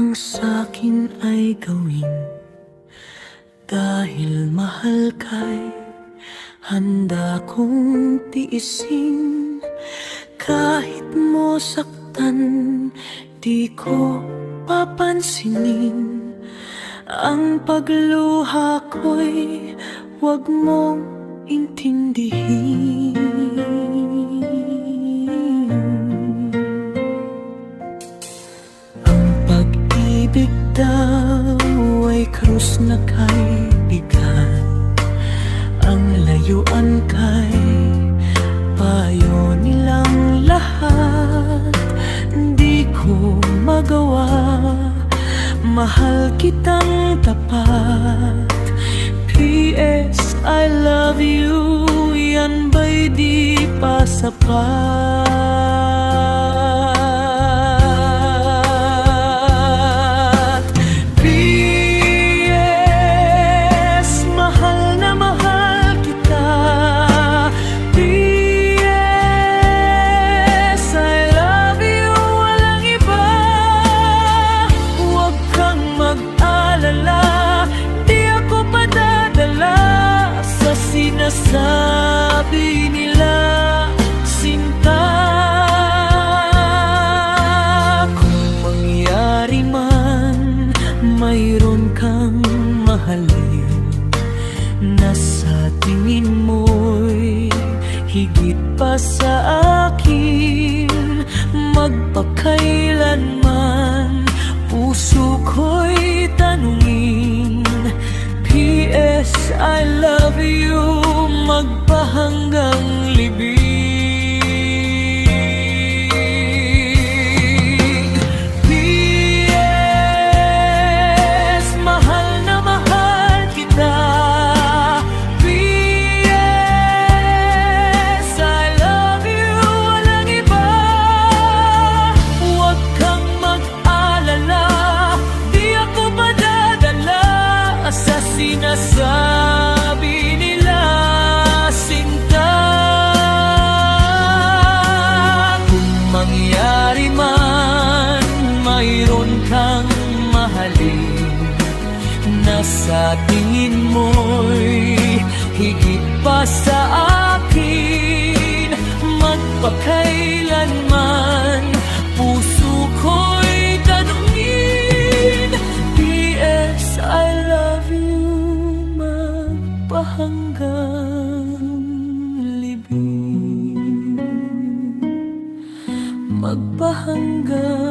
ang sa'kin ay gawin, dahil mahal ka'y handa kong tiisin. Kahit mo saktan, di ko papansinin. Ang pagluha ko'y huwag mong intindihin. Ang pag-ibig daw ay krus na kay bigat, ang layuan kay payo nilang lahat. Di ko magawa, mahal kitang tapat. P.S. I love you, yan ba'y di pa sapat? P.S. mahal na mahal kita. P.S. I love you, walang iba. Huwag kang mag-alala, di ako padadala sa sinasabi nila, sinta. Kung mangyari man mayroon kang mahalin na sa tingin mo'y higit pa sa akin, magpakailanman puso ko'y tanungin. P.S. I love you, magpahanggang libing. P.S. mahal na mahal kita. P.S. I love you, walang iba. Huwag kang mag-alala, di ako madadala sa sinasabi nila, sinta. Kung mangyari man mayroon kang mahalin na sa tingin mo'y higit pa sa akin, magpakailanman puso ko'y tanungin. P.S. I love you, magpahanggang libing. Magpahanggang